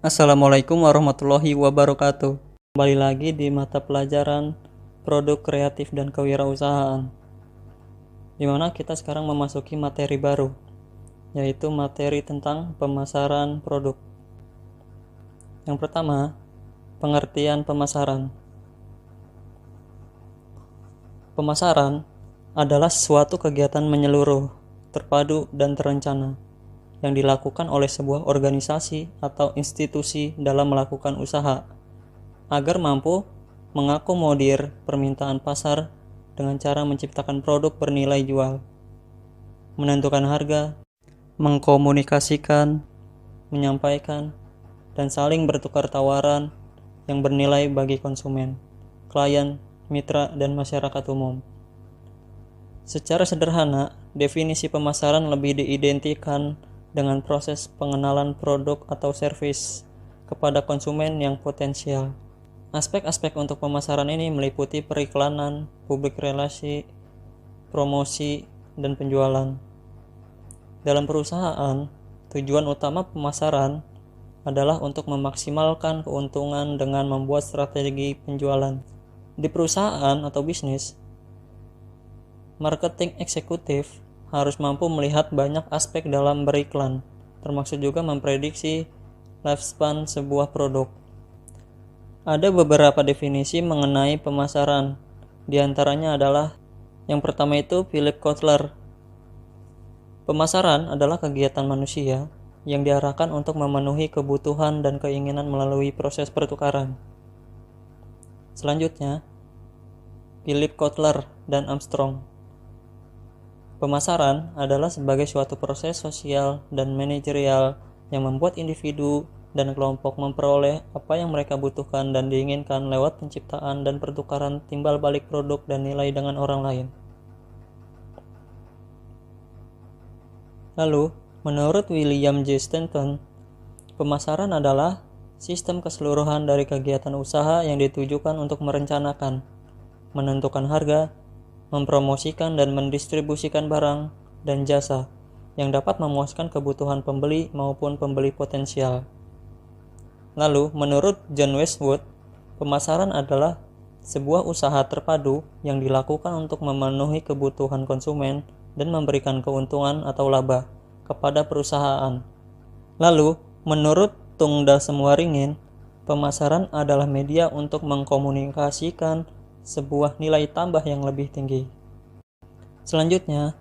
Assalamualaikum warahmatullahi wabarakatuh. Kembali lagi di mata pelajaran produk kreatif dan kewirausahaan, di mana kita sekarang memasuki materi baru, yaitu materi tentang pemasaran produk. Yang pertama, pengertian pemasaran. Pemasaran adalah suatu kegiatan menyeluruh, terpadu, dan terencana yang dilakukan oleh sebuah organisasi atau institusi dalam melakukan usaha agar mampu mengakomodir permintaan pasar dengan cara menciptakan produk bernilai jual, menentukan harga, mengkomunikasikan, menyampaikan, dan saling bertukar tawaran yang bernilai bagi konsumen, klien, mitra, dan masyarakat umum. Secara sederhana, definisi pemasaran lebih diidentikan dengan proses pengenalan produk atau servis kepada konsumen yang potensial. Aspek-aspek untuk pemasaran ini meliputi periklanan, publik relasi, promosi, dan penjualan. Dalam perusahaan, tujuan utama pemasaran adalah untuk memaksimalkan keuntungan dengan membuat strategi penjualan. Di perusahaan atau bisnis, marketing eksekutif harus mampu melihat banyak aspek dalam beriklan, termasuk juga memprediksi lifespan sebuah produk. Ada beberapa definisi mengenai pemasaran. Di antaranya adalah yang pertama itu Philip Kotler. Pemasaran adalah kegiatan manusia yang diarahkan untuk memenuhi kebutuhan dan keinginan melalui proses pertukaran. Selanjutnya, Philip Kotler dan Armstrong. Pemasaran adalah sebagai suatu proses sosial dan manajerial yang membuat individu dan kelompok memperoleh apa yang mereka butuhkan dan diinginkan lewat penciptaan dan pertukaran timbal balik produk dan nilai dengan orang lain. Lalu, menurut William J. Stanton, pemasaran adalah sistem keseluruhan dari kegiatan usaha yang ditujukan untuk merencanakan, menentukan harga, mempromosikan dan mendistribusikan barang dan jasa yang dapat memuaskan kebutuhan pembeli maupun pembeli potensial. Lalu, menurut John Westwood, pemasaran adalah sebuah usaha terpadu yang dilakukan untuk memenuhi kebutuhan konsumen dan memberikan keuntungan atau laba kepada perusahaan. Lalu, menurut Tung Dasemwaringin, pemasaran adalah media untuk mengkomunikasikan sebuah nilai tambah yang lebih tinggi. Selanjutnya,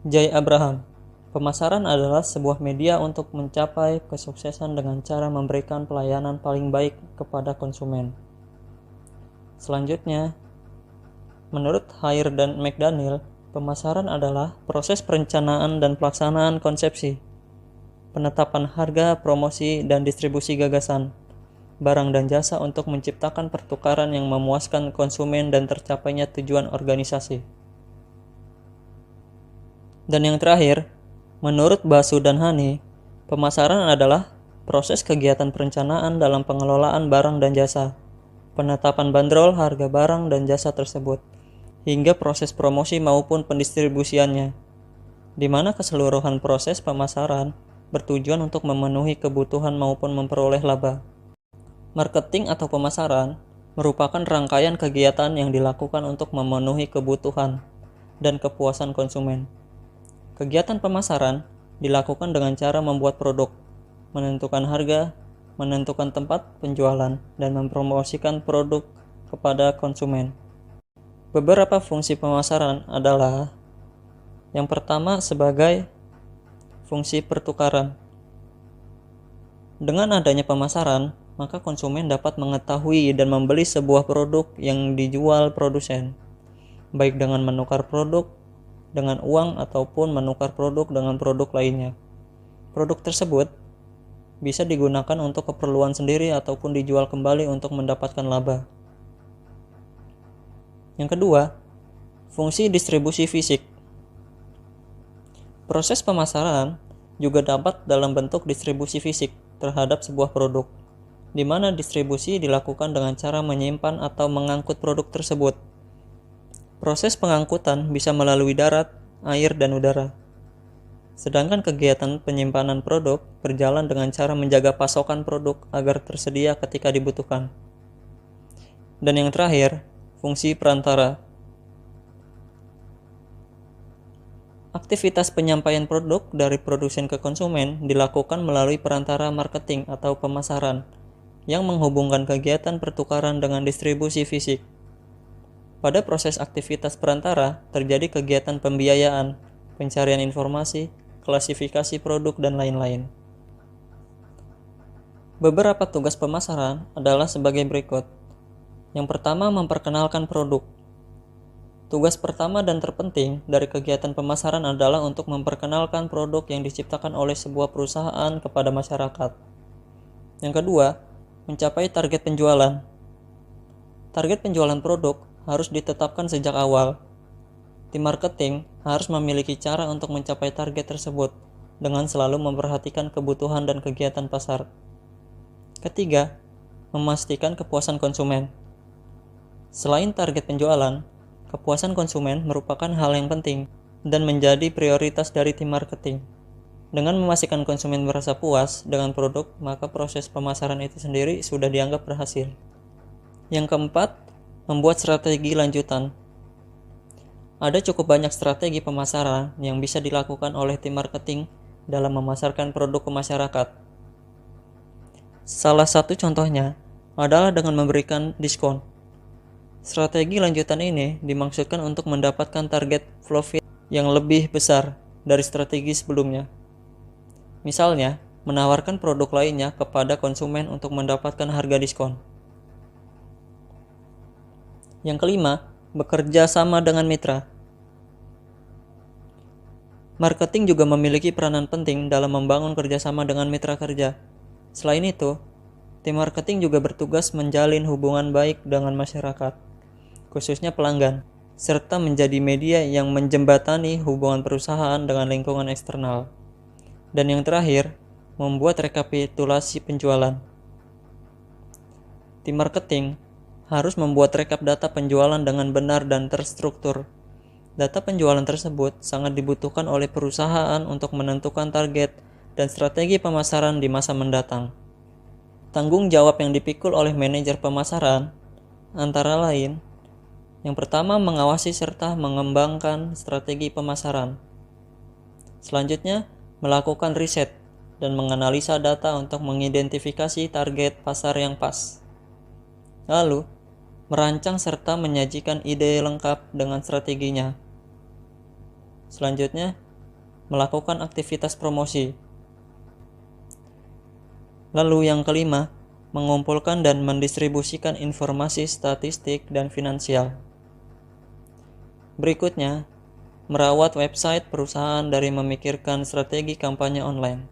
Jay Abraham. Pemasaran adalah sebuah media untuk mencapai kesuksesan dengan cara memberikan pelayanan paling baik kepada konsumen. Selanjutnya, menurut Hire dan McDaniel, pemasaran adalah proses perencanaan dan pelaksanaan konsepsi, penetapan harga, promosi, dan distribusi gagasan, barang dan jasa untuk menciptakan pertukaran yang memuaskan konsumen dan tercapainya tujuan organisasi. Dan yang terakhir, menurut Basu dan Hani, pemasaran adalah proses kegiatan perencanaan dalam pengelolaan barang dan jasa, penetapan bandrol harga barang dan jasa tersebut, hingga proses promosi maupun pendistribusiannya, di mana keseluruhan proses pemasaran bertujuan untuk memenuhi kebutuhan maupun memperoleh laba. Marketing atau pemasaran merupakan rangkaian kegiatan yang dilakukan untuk memenuhi kebutuhan dan kepuasan konsumen. Kegiatan pemasaran dilakukan dengan cara membuat produk, menentukan harga, menentukan tempat penjualan, dan mempromosikan produk kepada konsumen. Beberapa fungsi pemasaran adalah yang pertama sebagai fungsi pertukaran. Dengan adanya pemasaran, maka konsumen dapat mengetahui dan membeli sebuah produk yang dijual produsen, baik dengan menukar produk dengan uang ataupun menukar produk dengan produk lainnya. Produk tersebut bisa digunakan untuk keperluan sendiri ataupun dijual kembali untuk mendapatkan laba. Yang kedua, fungsi distribusi fisik. Proses pemasaran juga dapat dalam bentuk distribusi fisik terhadap sebuah produk, di mana distribusi dilakukan dengan cara menyimpan atau mengangkut produk tersebut. Proses pengangkutan bisa melalui darat, air, dan udara. Sedangkan kegiatan penyimpanan produk berjalan dengan cara menjaga pasokan produk agar tersedia ketika dibutuhkan. Dan yang terakhir, fungsi perantara. Aktivitas penyampaian produk dari produsen ke konsumen dilakukan melalui perantara marketing atau pemasaran yang menghubungkan kegiatan pertukaran dengan distribusi fisik. Pada proses aktivitas perantara terjadi kegiatan pembiayaan, pencarian informasi, klasifikasi produk, dan lain-lain. Beberapa tugas pemasaran adalah sebagai berikut. Yang pertama, memperkenalkan produk. Tugas pertama dan terpenting dari kegiatan pemasaran adalah untuk memperkenalkan produk yang diciptakan oleh sebuah perusahaan kepada masyarakat. Yang kedua, mencapai target penjualan. Target penjualan produk harus ditetapkan sejak awal. Tim marketing harus memiliki cara untuk mencapai target tersebut dengan selalu memperhatikan kebutuhan dan kegiatan pasar. Ketiga, memastikan kepuasan konsumen. Selain target penjualan, kepuasan konsumen merupakan hal yang penting dan menjadi prioritas dari tim marketing. Dengan memastikan konsumen merasa puas dengan produk, maka proses pemasaran itu sendiri sudah dianggap berhasil. Yang keempat, membuat strategi lanjutan. Ada cukup banyak strategi pemasaran yang bisa dilakukan oleh tim marketing dalam memasarkan produk ke masyarakat. Salah satu contohnya adalah dengan memberikan diskon. Strategi lanjutan ini dimaksudkan untuk mendapatkan target profit yang lebih besar dari strategi sebelumnya. Misalnya, menawarkan produk lainnya kepada konsumen untuk mendapatkan harga diskon. Yang kelima, bekerja sama dengan mitra. Marketing juga memiliki peranan penting dalam membangun kerjasama dengan mitra kerja. Selain itu, tim marketing juga bertugas menjalin hubungan baik dengan masyarakat, khususnya pelanggan, serta menjadi media yang menjembatani hubungan perusahaan dengan lingkungan eksternal. Dan yang terakhir, membuat rekapitulasi penjualan. Tim marketing harus membuat rekap data penjualan dengan benar dan terstruktur. Data penjualan tersebut sangat dibutuhkan oleh perusahaan untuk menentukan target dan strategi pemasaran di masa mendatang. Tanggung jawab yang dipikul oleh manajer pemasaran antara lain, yang pertama, mengawasi serta mengembangkan strategi pemasaran. Selanjutnya, melakukan riset dan menganalisa data untuk mengidentifikasi target pasar yang pas. Lalu, merancang serta menyajikan ide lengkap dengan strateginya. Selanjutnya, melakukan aktivitas promosi. Lalu yang kelima, mengumpulkan dan mendistribusikan informasi statistik dan finansial. Berikutnya, merawat website perusahaan dari memikirkan strategi kampanye online.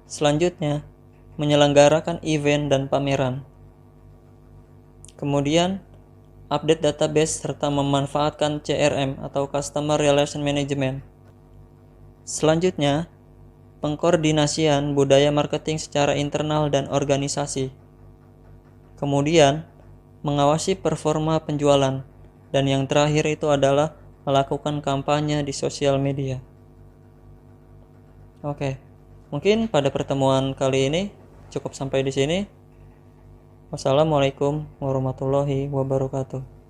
Selanjutnya, menyelenggarakan event dan pameran. Kemudian, update database serta memanfaatkan CRM atau Customer Relation Management. Selanjutnya, pengkoordinasian budaya marketing secara internal dan organisasi. Kemudian, mengawasi performa penjualan. Dan yang terakhir itu adalah melakukan kampanye di sosial media. Oke, mungkin pada pertemuan kali ini cukup sampai di sini. Wassalamualaikum warahmatullahi wabarakatuh.